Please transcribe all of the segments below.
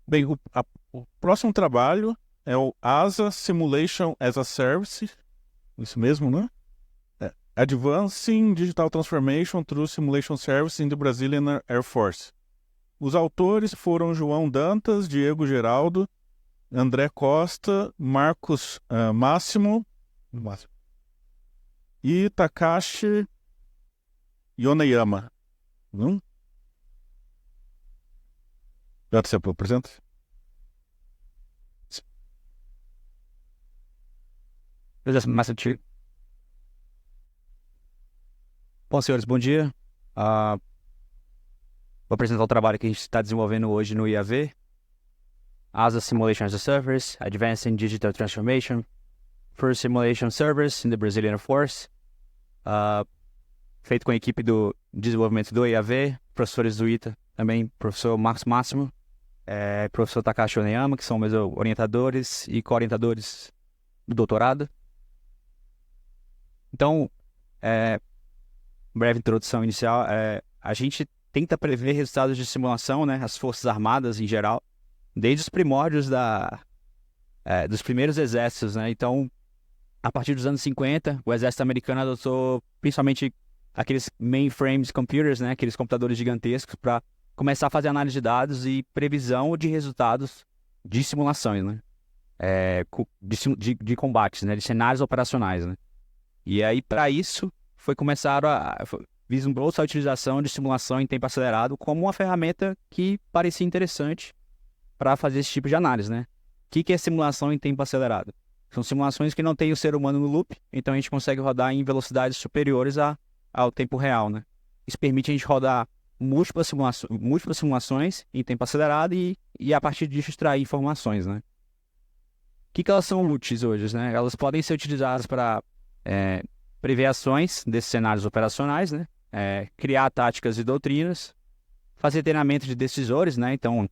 Bem, o próximo trabalho é o ASA Simulation as a Service, isso mesmo, né? Advancing Digital Transformation through Simulation Service in the Brazilian Air Force. Os autores foram João Dantas, Diego Geraldo, André Costa, Marcos Máximo e Takashi Yoneyama. Não? Já te apresenta? Massachusetts. Bom, senhores, bom dia. Ah, vou apresentar o trabalho que a gente está desenvolvendo hoje no IAV. ASA Simulation as a Service, Advancing Digital Transformation, First Simulation Service in the Brazilian Air Force. Feito com a equipe do desenvolvimento do IAV, professores do ITA, também professor Marcos Máximo, professor Takashi Oneyama, que são meus orientadores e co-orientadores do doutorado. Então, breve introdução inicial, a gente tenta prever resultados de simulação, né, as Forças Armadas em geral, desde os primórdios dos primeiros exércitos, né? Então, a partir dos anos 50, o exército americano adotou principalmente aqueles mainframes computers, né, aqueles computadores gigantescos, para começar a fazer análise de dados e previsão de resultados de simulações, né? De combates, né, de cenários operacionais, né? E aí, para isso, vislumbrou-se a utilização de simulação em tempo acelerado como uma ferramenta que parecia interessante para fazer esse tipo de análise, né? O que é simulação em tempo acelerado? São simulações que não têm o ser humano no loop, então a gente consegue rodar em velocidades superiores ao tempo real, né? Isso permite a gente rodar múltiplas simulações em tempo acelerado e a partir disso extrair informações, né? O que elas são úteis hoje, né? Elas podem ser utilizadas para prever ações desses cenários operacionais, né? Criar táticas e doutrinas, fazer treinamento de decisores, né? Então,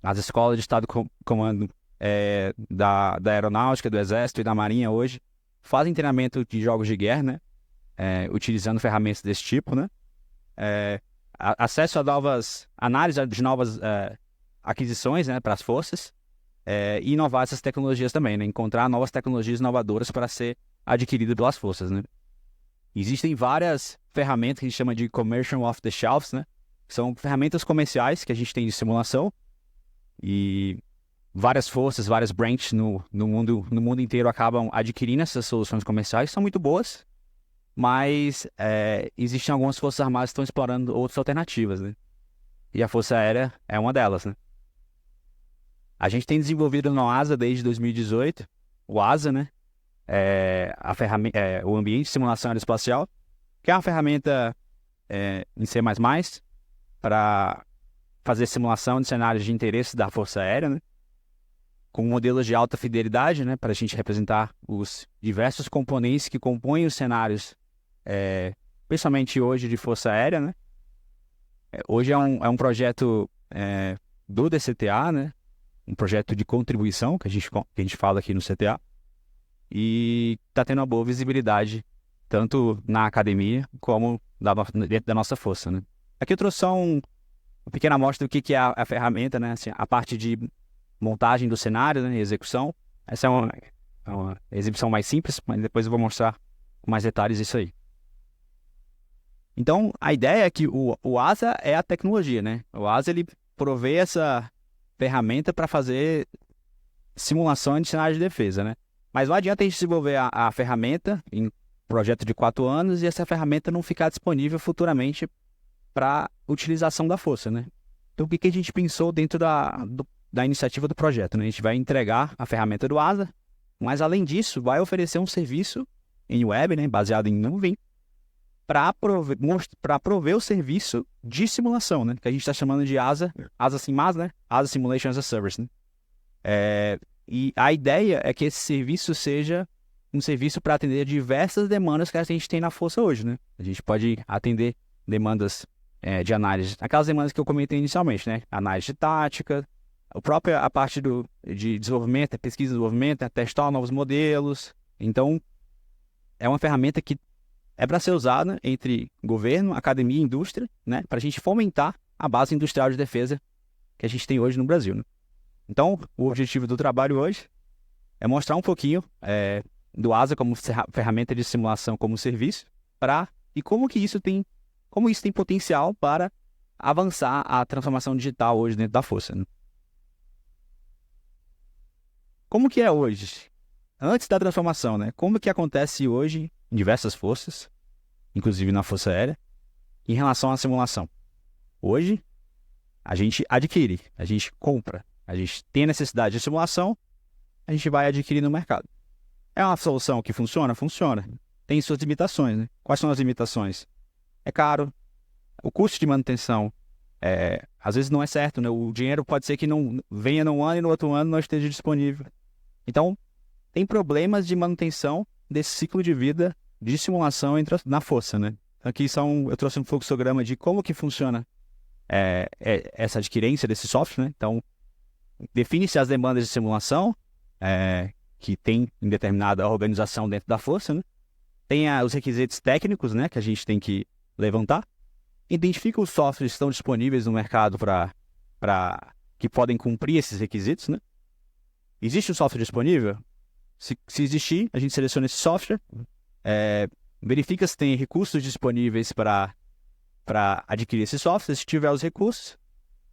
as escolas de Estado Comando da Aeronáutica, do Exército e da Marinha hoje fazem treinamento de jogos de guerra, né? Utilizando ferramentas desse tipo, né? Acesso a análise de novas aquisições, né, para as forças, e inovar essas tecnologias também, né? Encontrar novas tecnologias inovadoras para ser adquirido pelas forças, né? Existem várias ferramentas que a gente chama de commercial off the shelves, né? São ferramentas comerciais que a gente tem de simulação e várias forças, várias branches no mundo inteiro acabam adquirindo essas soluções comerciais, são muito boas, mas existem algumas forças armadas que estão explorando outras alternativas, né? E a Força Aérea é uma delas, né? A gente tem desenvolvido no ASA desde 2018, o ASA, né? O ambiente de simulação aeroespacial, que é uma ferramenta em C++ para fazer simulação de cenários de interesse da Força Aérea, né? Com modelos de alta fidelidade, né? Para a gente representar os diversos componentes que compõem os cenários, principalmente hoje de Força Aérea, né? Hoje é um projeto do DCTA, né? Um projeto de contribuição que a gente fala aqui no CTA, e está tendo uma boa visibilidade tanto na academia como dentro da nossa força, né? Aqui eu trouxe só uma pequena amostra do que é a ferramenta, né? Assim, a parte de montagem do cenário, né? E execução. Essa é uma exibição mais simples, mas depois eu vou mostrar com mais detalhes isso aí. Então, a ideia é que o ASA é a tecnologia, né? O ASA, ele provê essa ferramenta para fazer simulação de cenário de defesa, né? Mas não adianta a gente desenvolver a ferramenta em projeto de 4 anos e essa ferramenta não ficar disponível futuramente para utilização da força, né? Então, o que a gente pensou dentro da iniciativa do projeto, né? A gente vai entregar a ferramenta do ASA, mas, além disso, vai oferecer um serviço em web, né? Baseado em nuvem, para prover o serviço de simulação, né? Que a gente está chamando de ASA SimAS, né? ASA Simulation as a Service, né? E a ideia é que esse serviço seja um serviço para atender diversas demandas que a gente tem na força hoje, né? A gente pode atender demandas de análise, aquelas demandas que eu comentei inicialmente, né? Análise de tática, a parte de desenvolvimento, pesquisa e desenvolvimento, testar novos modelos. Então, é uma ferramenta que é para ser usada entre governo, academia e indústria, né? Para a gente fomentar a base industrial de defesa que a gente tem hoje no Brasil, né? Então, o objetivo do trabalho hoje é mostrar um pouquinho do ASA como ferramenta de simulação como serviço e como isso tem potencial para avançar a transformação digital hoje dentro da força, né? Como que é hoje? Antes da transformação, né? Como que acontece hoje em diversas forças, inclusive na Força Aérea, em relação à simulação? Hoje, a gente adquire, a gente compra, a gente tem a necessidade de simulação, a gente vai adquirir no mercado. É uma solução que funciona? Funciona. Tem suas limitações, né? Quais são as limitações? É caro, o custo de manutenção às vezes não é certo, né? O dinheiro pode ser que não venha num ano e no outro ano não esteja disponível. Então, tem problemas de manutenção desse ciclo de vida de simulação na força, né? Aqui eu trouxe um fluxograma de como que funciona essa adquirência desse software, né? Então, define-se as demandas de simulação que tem em determinada organização dentro da força, né? Tem os requisitos técnicos, né, que a gente tem que levantar. Identifica os softwares que estão disponíveis no mercado que podem cumprir esses requisitos, né? Existe um software disponível? Se existir, a gente seleciona esse software, verifica se tem recursos disponíveis para adquirir esse software. Se tiver os recursos,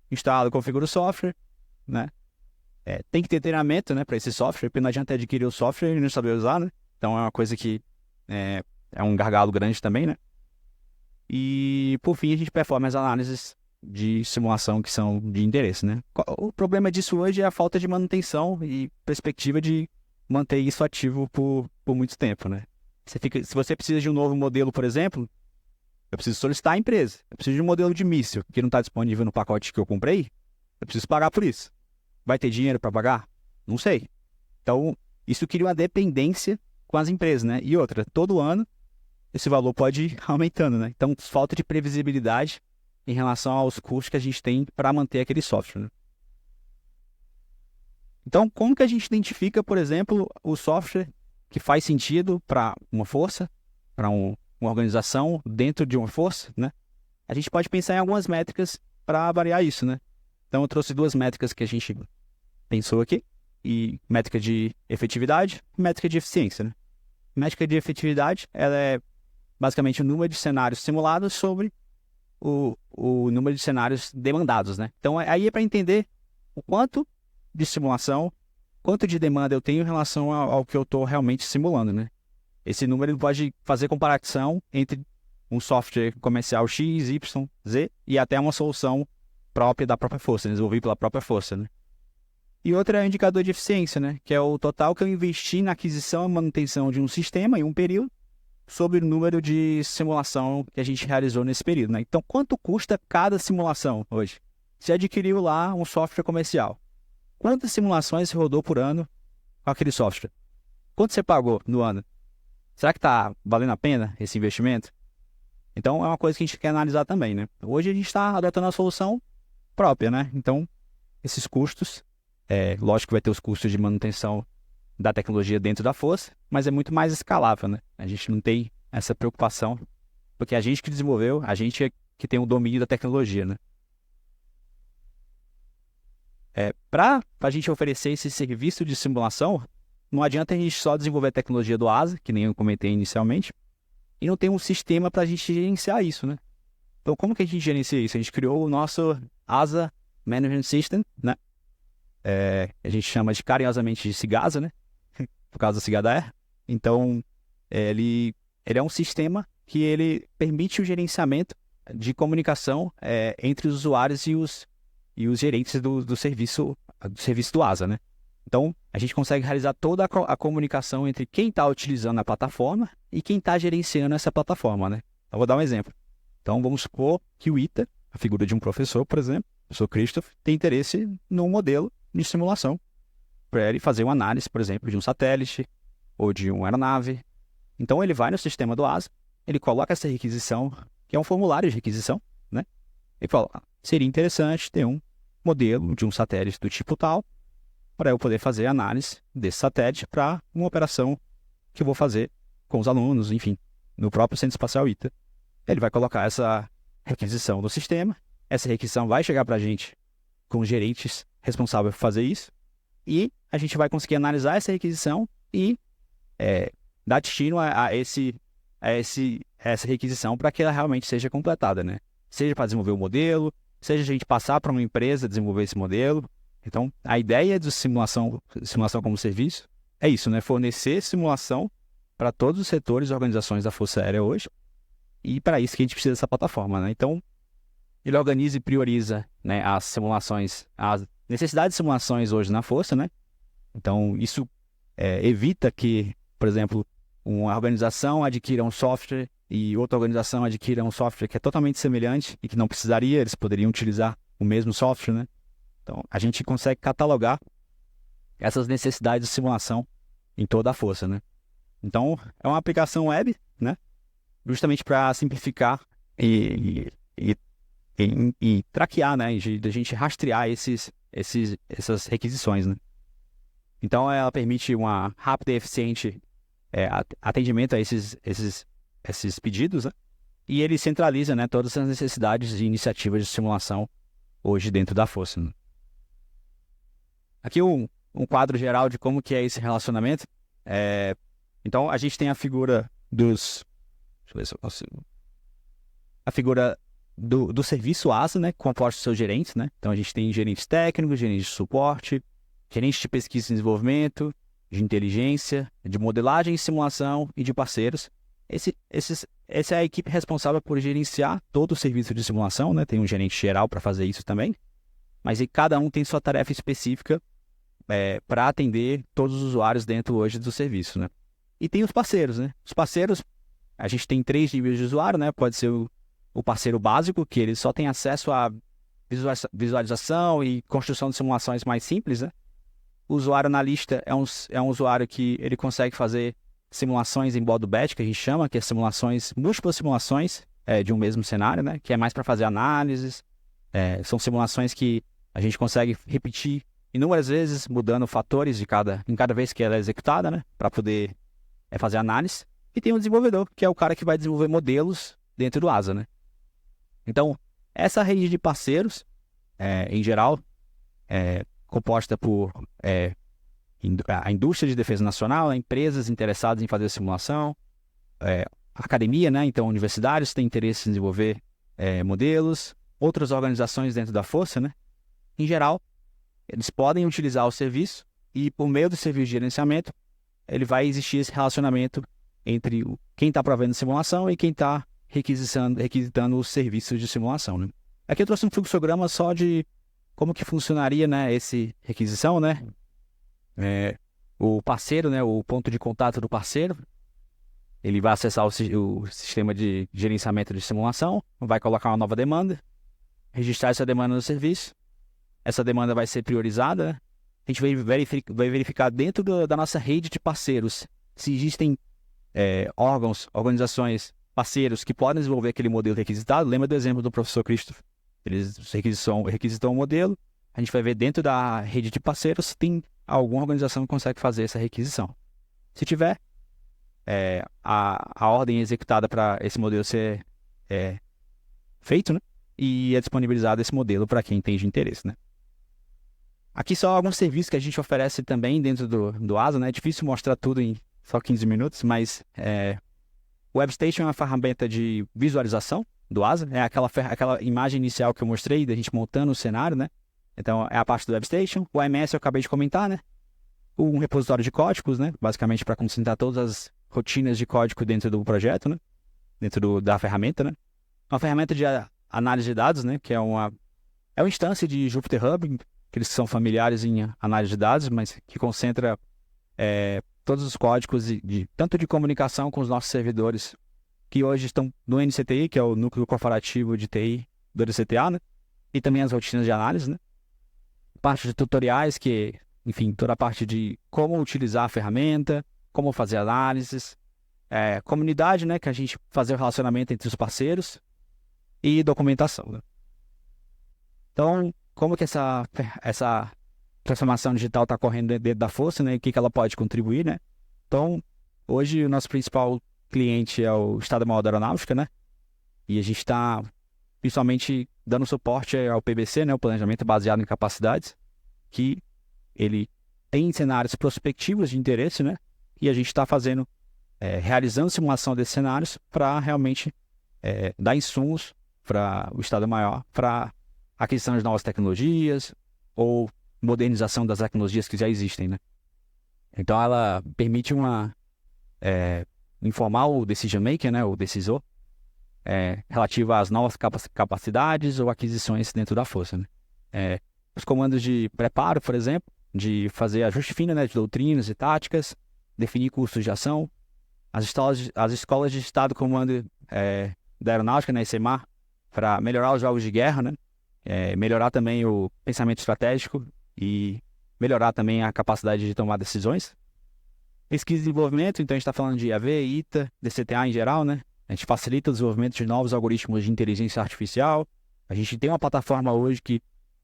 instala e configura o software, né? Tem que ter treinamento, né, para esse software, porque não adianta adquirir o software e não saber usar, né? Então é uma coisa que é um gargalo grande também, né? E, por fim, a gente performa as análises de simulação que são de interesse, né? O problema disso hoje é a falta de manutenção e perspectiva de manter isso ativo por muito tempo, né? Se você precisa de um novo modelo, por exemplo, eu preciso solicitar à empresa. Eu preciso de um modelo de míssil que não está disponível no pacote que eu comprei, eu preciso pagar por isso. Vai ter dinheiro para pagar? Não sei. Então, isso cria uma dependência com as empresas, né? E outra, todo ano esse valor pode ir aumentando, né? Então, falta de previsibilidade em relação aos custos que a gente tem para manter aquele software, né? Então, como que a gente identifica, por exemplo, o software que faz sentido para uma força, para uma organização dentro de uma força, né? A gente pode pensar em algumas métricas para avaliar isso, né? Então, eu trouxe duas métricas que a gente pensou aqui, e métrica de efetividade e métrica de eficiência, né? Métrica de efetividade, ela é basicamente o número de cenários simulados sobre o número de cenários demandados, né? Então, aí é para entender o quanto de simulação, quanto de demanda eu tenho em relação ao que eu estou realmente simulando, né? Esse número pode fazer comparação entre um software comercial X, Y, Z e até uma solução própria da própria força, desenvolvida pela própria força, né? E outra é o indicador de eficiência, né? Que é o total que eu investi na aquisição e manutenção de um sistema em um período sobre o número de simulação que a gente realizou nesse período, né? Então, quanto custa cada simulação hoje? Você adquiriu lá um software comercial. Quantas simulações você rodou por ano com aquele software? Quanto você pagou no ano? Será que está valendo a pena esse investimento? Então, é uma coisa que a gente quer analisar também, né? Hoje a gente está adotando a solução própria, né? Então, esses custos, lógico que vai ter os custos de manutenção da tecnologia dentro da força, mas é muito mais escalável, né? A gente não tem essa preocupação, porque a gente que desenvolveu, a gente é que tem o domínio da tecnologia, né? Para a gente oferecer esse serviço de simulação, não adianta a gente só desenvolver a tecnologia do ASA, que nem eu comentei inicialmente, e não tem um sistema para a gente gerenciar isso, né? Então, como que a gente gerencia isso? A gente criou o nosso ASA Management System, né? A gente chama carinhosamente de CIGASA, né? Por causa do CIGADAER. Então, ele é um sistema que ele permite o gerenciamento de comunicação entre os usuários e os gerentes do serviço do ASA, né? Então, a gente consegue realizar toda a comunicação entre quem está utilizando a plataforma e quem está gerenciando essa plataforma, né? Eu vou dar um exemplo. Então, vamos supor que o ITA, a figura de um professor, por exemplo, o professor Christoph, tem interesse num modelo de simulação para ele fazer uma análise, por exemplo, de um satélite ou de uma aeronave. Então, ele vai no sistema do ASA, ele coloca essa requisição, que é um formulário de requisição, né? Ele fala, seria interessante ter um modelo de um satélite do tipo tal, para eu poder fazer a análise desse satélite para uma operação que eu vou fazer com os alunos, enfim, no próprio Centro Espacial ITA. Ele vai colocar essa requisição no sistema, essa requisição vai chegar para a gente com os gerentes responsável por fazer isso, e a gente vai conseguir analisar essa requisição e dar destino a essa requisição para que ela realmente seja completada, né? Seja para desenvolver o modelo, seja a gente passar para uma empresa desenvolver esse modelo. Então, a ideia de simulação como serviço é isso, né? Fornecer simulação para todos os setores e organizações da Força Aérea hoje, e para isso que a gente precisa dessa plataforma, né? Então, ele organiza e prioriza, né, as simulações, as necessidades de simulações hoje na Força, né? Então, isso evita que, por exemplo, uma organização adquira um software e outra organização adquira um software que é totalmente semelhante e que não precisaria, eles poderiam utilizar o mesmo software, né? Então, a gente consegue catalogar essas necessidades de simulação em toda a Força, né? Então, é uma aplicação web, né? Justamente para simplificar e traquear, né? De a gente rastrear essas requisições, né? Então, ela permite uma rápida e eficiente atendimento a esses pedidos, né? E ele centraliza, né, todas as necessidades e iniciativas de simulação hoje dentro da Força, né? Aqui um quadro geral de como que é esse relacionamento. Então, a gente tem a figura dos... Deixa eu ver se eu consigo... A figura do serviço ASA, né, composto dos seus gerentes, né? Então, a gente tem gerentes técnicos, gerentes de suporte, gerentes de pesquisa e desenvolvimento, de inteligência, de modelagem e simulação e de parceiros. Essa é a equipe responsável por gerenciar todo o serviço de simulação, né? Tem um gerente geral para fazer isso também, mas cada um tem sua tarefa específica para atender todos os usuários dentro hoje do serviço, né? E tem os parceiros, né? Os parceiros, a gente tem 3 níveis de usuário, né? Pode ser o parceiro básico, que ele só tem acesso a visualização e construção de simulações mais simples, né? O usuário analista é um usuário que ele consegue fazer simulações em modo batch, que a gente chama, que é múltiplas simulações de um mesmo cenário, né? Que é mais para fazer análises. São simulações que a gente consegue repetir inúmeras vezes, mudando fatores em cada vez que ela é executada, né? Para poder fazer análise. E tem o desenvolvedor, que é o cara que vai desenvolver modelos dentro do ASA, né? Então, essa rede de parceiros, em geral, composta por a indústria de defesa nacional, empresas interessadas em fazer simulação, academia, né? Então, universidades têm interesse em desenvolver modelos, outras organizações dentro da Força, né? Em geral, eles podem utilizar o serviço e, por meio do serviço de gerenciamento, ele vai existir esse relacionamento entre quem está provendo simulação e quem está requisitando os serviços de simulação, né? Aqui eu trouxe um fluxograma só de como que funcionaria, né, essa requisição, né? O parceiro, né, o ponto de contato do parceiro, ele vai acessar o sistema de gerenciamento de simulação, vai colocar uma nova demanda, registrar essa demanda no serviço, essa demanda vai ser priorizada, né? A gente vai verificar dentro da nossa rede de parceiros se existem organizações, parceiros que podem desenvolver aquele modelo requisitado. Lembra do exemplo do professor Christopher? Eles requisitam um modelo, a gente vai ver dentro da rede de parceiros se tem alguma organização que consegue fazer essa requisição. Se tiver, a ordem é executada para esse modelo ser feito, né? E é disponibilizado esse modelo para quem tem de interesse, né? Aqui só alguns serviços que a gente oferece também dentro do ASA, né? É difícil mostrar tudo em só 15 minutos, mas o WebStation é uma ferramenta de visualização do ASA, é aquela imagem inicial que eu mostrei, da gente montando o cenário, né? Então, é a parte do WebStation. O AMS eu acabei de comentar, né? Um repositório de códigos, né? Basicamente para concentrar todas as rotinas de código dentro do projeto, né? Dentro da ferramenta, né? Uma ferramenta de análise de dados, né? Que é uma instância de Jupyter Hub, aqueles que são familiares em análise de dados, mas que concentra todos os códigos tanto de comunicação com os nossos servidores, que hoje estão no NCTI, que é o Núcleo Corporativo de TI do LCTA, né? E também as rotinas de análise, né? Parte de tutoriais, enfim, toda a parte de como utilizar a ferramenta, como fazer análises, comunidade, né? Que a gente fazer o relacionamento entre os parceiros e documentação, né? Então, como que essa transformação digital está correndo dentro da Força, né? E o que ela pode contribuir, né? Então, hoje o nosso principal cliente é o Estado-Maior da Aeronáutica, né? E a gente está, principalmente, dando suporte ao PBC, né? O planejamento baseado em capacidades. que ele tem cenários prospectivos de interesse, né? E a gente está realizando simulação desses cenários para realmente dar insumos para o Estado Maior, para aquisição de novas tecnologias ou modernização das tecnologias que já existem, né? Então, ela permite informar o decision maker, né, o decisor, relativo às novas capacidades ou aquisições dentro da força, né? Os comandos de preparo, por exemplo, de fazer ajuste fino, né, de doutrinas e táticas, definir custos de ação, as escolas de estado comando da aeronáutica, né, ICMAR, para melhorar os jogos de guerra, né, melhorar também o pensamento estratégico e melhorar também a capacidade de tomar decisões. Pesquisa e desenvolvimento, então a gente está falando de IAV, ITA, DCTA em geral, né? A gente facilita o desenvolvimento de novos algoritmos de inteligência artificial. A gente tem uma plataforma hoje que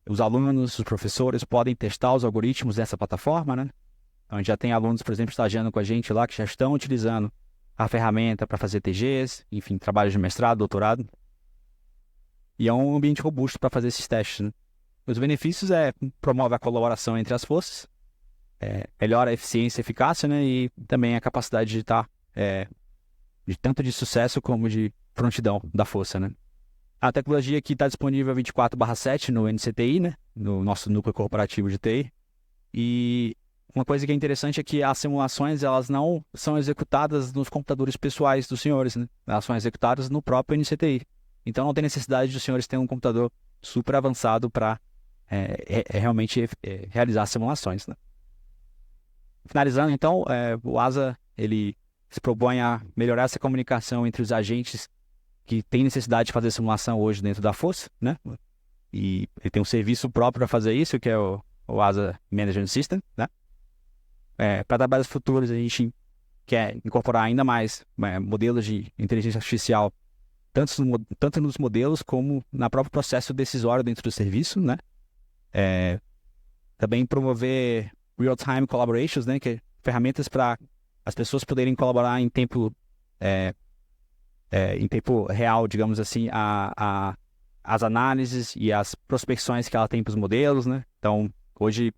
os alunos, os professores podem testar os algoritmos dessa plataforma, né? Então a gente já tem alunos, por exemplo, estagiando com a gente lá que já estão utilizando a ferramenta para fazer TGs, enfim, trabalhos de mestrado, doutorado. E é um ambiente robusto para fazer esses testes, né? Os benefícios promove a colaboração entre as forças, melhora a eficiência e eficácia, né? E também a capacidade de estar de tanto de sucesso como de prontidão da força, né? A tecnologia aqui está disponível 24/7 no NCTI, né? No nosso núcleo corporativo de TI. E uma coisa que é interessante é que as simulações elas não são executadas nos computadores pessoais dos senhores, né? Elas são executadas no próprio NCTI. Então não tem necessidade dos senhores terem um computador super avançado para realmente realizar simulações, né? Finalizando, então, o ASA ele se propõe a melhorar essa comunicação entre os agentes que têm necessidade de fazer simulação hoje dentro da força, né? E ele tem um serviço próprio para fazer isso, que é o ASA Management System, né? Para trabalhos futuros, a gente quer incorporar ainda mais modelos de inteligência artificial, tanto nos modelos como no próprio processo decisório dentro do serviço, né? Também promover real-time collaborations, né? Que é ferramentas para as pessoas poderem colaborar em tempo real, digamos assim, as análises e as prospecções que ela tem para os modelos, né? Então, hoje,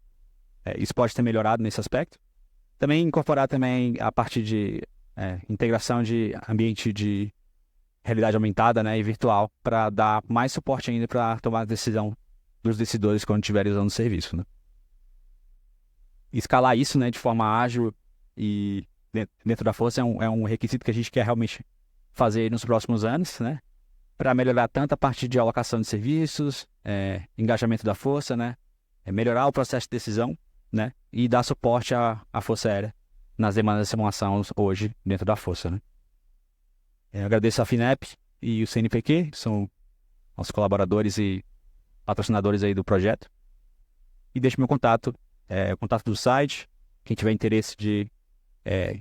isso pode ter melhorado nesse aspecto. Também incorporar também a parte de integração de ambiente de realidade aumentada, né, e virtual, para dar mais suporte ainda para tomar a decisão dos decisores quando estiverem usando o serviço, né? Escalar isso, né, de forma ágil e dentro da força é um requisito que a gente quer realmente fazer nos próximos anos, né, para melhorar tanto a parte de alocação de serviços, engajamento da força, né, melhorar o processo de decisão, né, e dar suporte à Força Aérea nas demandas de simulação hoje dentro da força, né. Eu agradeço a FINEP e o CNPq, que são nossos colaboradores e patrocinadores aí do projeto. E deixo meu contato, o contato do site, quem tiver interesse de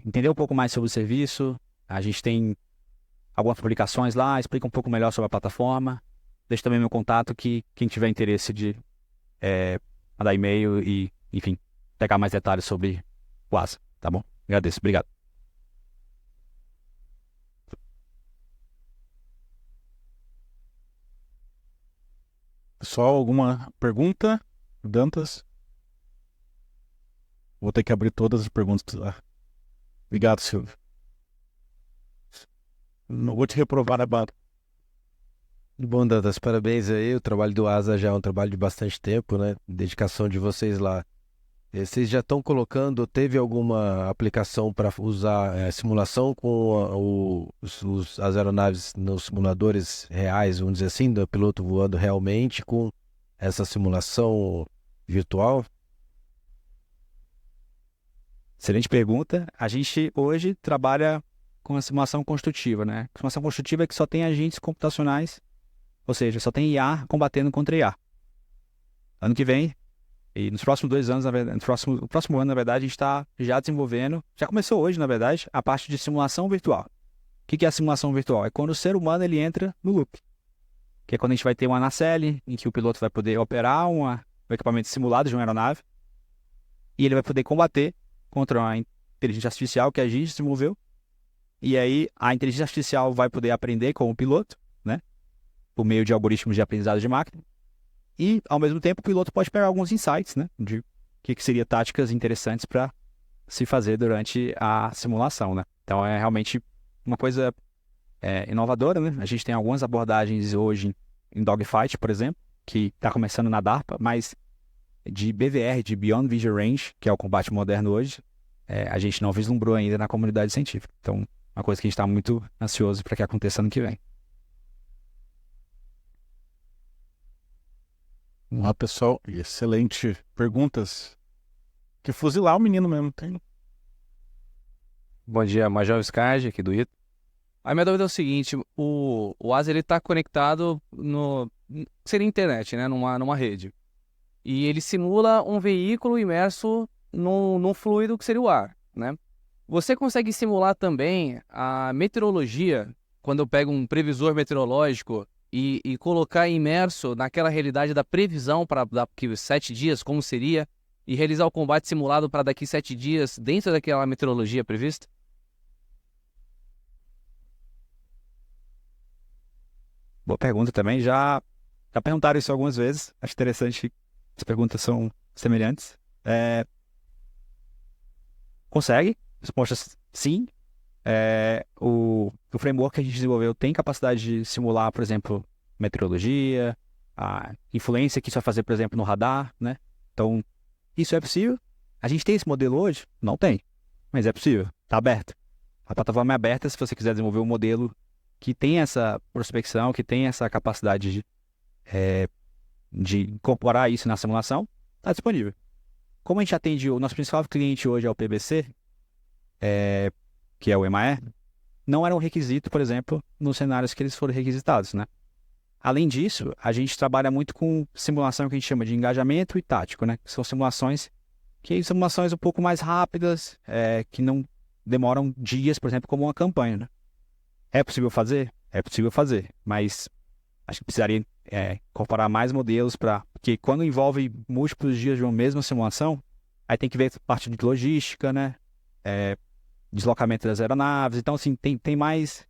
entender um pouco mais sobre o serviço. A gente tem algumas publicações lá, explica um pouco melhor sobre a plataforma. Deixo também meu contato que quem tiver interesse de mandar e-mail e, enfim, pegar mais detalhes sobre o ASA, tá bom? Agradeço, obrigado. Pessoal, alguma pergunta? Dantas? Vou ter que abrir todas as perguntas lá. Obrigado, Silvio. Não vou te reprovar, Abato. Bom, Dantas, parabéns aí. O trabalho do ASA já é um trabalho de bastante tempo, né? Dedicação de vocês lá. Vocês já estão colocando, teve alguma aplicação para usar simulação com as aeronaves nos simuladores reais, vamos dizer assim, do piloto voando realmente com essa simulação virtual? Excelente pergunta. A gente hoje trabalha com a simulação construtiva, né? A simulação construtiva é que só tem agentes computacionais, ou seja, só tem IA combatendo contra IA. Ano que vem, e nos próximos 2 anos, na verdade, no próximo ano, na verdade, a gente está já desenvolvendo, já começou hoje, na verdade, a parte de simulação virtual. O que é a simulação virtual? É quando o ser humano ele entra no loop. Que é quando a gente vai ter uma nacelle, em que o piloto vai poder operar um equipamento simulado de uma aeronave, e ele vai poder combater contra uma inteligência artificial que a gente desenvolveu. E aí a inteligência artificial vai poder aprender com o piloto, né, por meio de algoritmos de aprendizado de máquina. E, ao mesmo tempo, o piloto pode pegar alguns insights, né? De o que seria táticas interessantes para se fazer durante a simulação, né? Então, é realmente uma coisa inovadora, né? A gente tem algumas abordagens hoje em Dogfight, por exemplo, que está começando na DARPA, mas de BVR, de Beyond Visual Range, que é o combate moderno hoje, a gente não vislumbrou ainda na comunidade científica. Então, uma coisa que a gente está muito ansioso para que aconteça ano que vem. Vamos lá, pessoal. Excelente perguntas. Que fuzilar o menino mesmo, tem. Bom dia, Major Skard, aqui do Ito. A minha dúvida é o seguinte, o ASA ele está conectado seria internet, né, numa rede. E ele simula um veículo imerso num fluido que seria o ar, né? Você consegue simular também a meteorologia, quando eu pego um previsor meteorológico e colocar imerso naquela realidade da previsão para daqui 7 dias, como seria, e realizar o combate simulado para daqui 7 dias dentro daquela meteorologia prevista? Boa pergunta também. Já perguntaram isso algumas vezes. Acho interessante que as perguntas são semelhantes. Consegue. Resposta sim. O framework que a gente desenvolveu tem capacidade de simular, por exemplo, meteorologia, a influência que isso vai fazer, por exemplo, no radar, né? Então, isso é possível. A gente tem esse modelo hoje? Não tem. Mas é possível. Está aberto. A plataforma é aberta se você quiser desenvolver um modelo que tem essa prospecção, que tem essa capacidade de incorporar isso na simulação, está disponível. Como a gente atende, o nosso principal cliente hoje é o PBC, que é o EMAE, não era um requisito, por exemplo, nos cenários que eles foram requisitados, né? Além disso, a gente trabalha muito com simulação que a gente chama de engajamento e tático, né? Que são simulações um pouco mais rápidas, que não demoram dias, por exemplo, como uma campanha, né? É possível fazer? É possível fazer, mas acho que precisaria incorporar mais modelos porque quando envolve múltiplos dias de uma mesma simulação, aí tem que ver parte de logística, né? Deslocamento das aeronaves. Então, assim, tem mais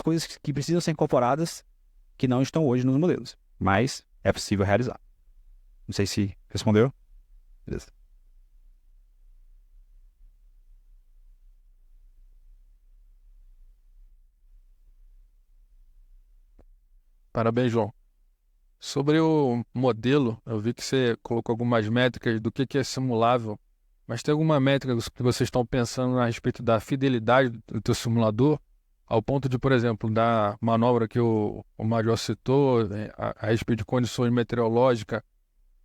coisas que precisam ser incorporadas que não estão hoje nos modelos, mas é possível realizar. Não sei se respondeu. Beleza. Parabéns, João. Sobre o modelo, eu vi que você colocou algumas métricas do que é simulável, mas tem alguma métrica que vocês estão pensando a respeito da fidelidade do teu simulador, ao ponto de, por exemplo, da manobra que o Major citou, a respeito de condições meteorológicas,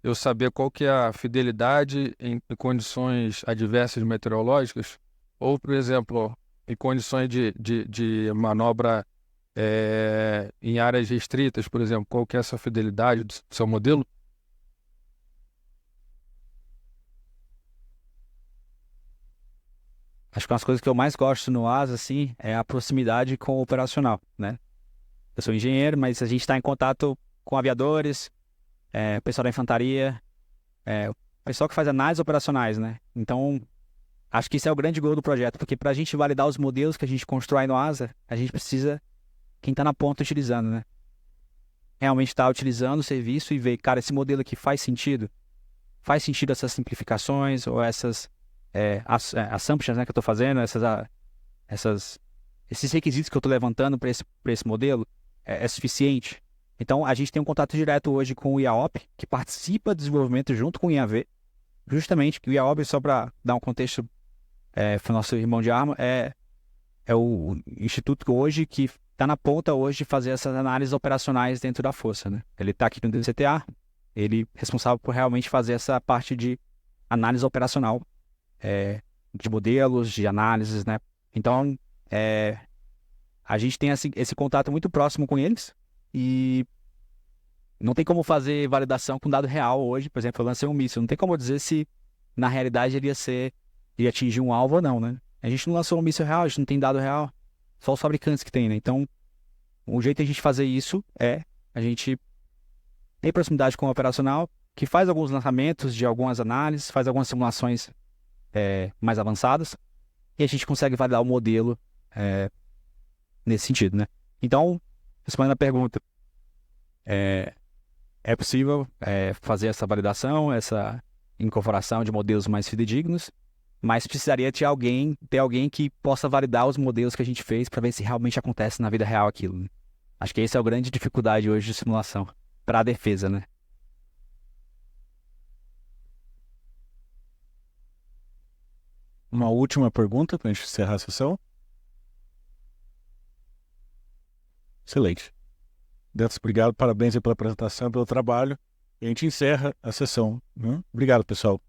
eu saber qual que é a fidelidade em condições adversas meteorológicas, ou, por exemplo, em condições de manobra em áreas restritas, por exemplo, qual que é essa fidelidade do seu modelo? Acho que uma das coisas que eu mais gosto no ASA, assim, é a proximidade com o operacional, né? Eu sou engenheiro, mas a gente está em contato com aviadores, pessoal da infantaria, o pessoal que faz análises operacionais, né? Então, acho que isso é o grande gol do projeto, porque para a gente validar os modelos que a gente constrói no ASA, a gente precisa quem está na ponta utilizando, né? Realmente está utilizando o serviço e ver, cara, esse modelo aqui faz sentido? Faz sentido essas simplificações ou essas assumptions, né, que eu estou fazendo, esses requisitos que eu estou levantando para esse modelo, é suficiente? Então, a gente tem um contato direto hoje com o IAOP, que participa do desenvolvimento junto com o IAV, justamente, que o IAOP, só para dar um contexto para o nosso irmão de arma, é o instituto hoje que está na ponta hoje de fazer essas análises operacionais dentro da força, né? Ele está aqui no DCTA, ele é responsável por realmente fazer essa parte de análise operacional, de modelos, de análises, né? Então, a gente tem esse contato muito próximo com eles e não tem como fazer validação com dado real hoje. Por exemplo, eu lancei um míssil, não tem como dizer se na realidade ele ia atingir um alvo ou não, né? A gente não lançou um míssil real, a gente não tem dado real, só os fabricantes que tem, né? Então, o jeito de a gente fazer isso a gente tem proximidade com o operacional, que faz alguns lançamentos de algumas análises, faz algumas simulações mais avançadas, e a gente consegue validar o modelo nesse sentido, né? Então, respondendo a pergunta, é possível fazer essa validação, essa incorporação de modelos mais fidedignos, mas precisaria ter alguém que possa validar os modelos que a gente fez para ver se realmente acontece na vida real aquilo, né? Acho que essa é a grande dificuldade hoje de simulação para a defesa, né? Uma última pergunta para a gente encerrar a sessão. Excelente. Dantas, obrigado, parabéns aí pela apresentação, pelo trabalho. E a gente encerra a sessão, né? Obrigado, pessoal.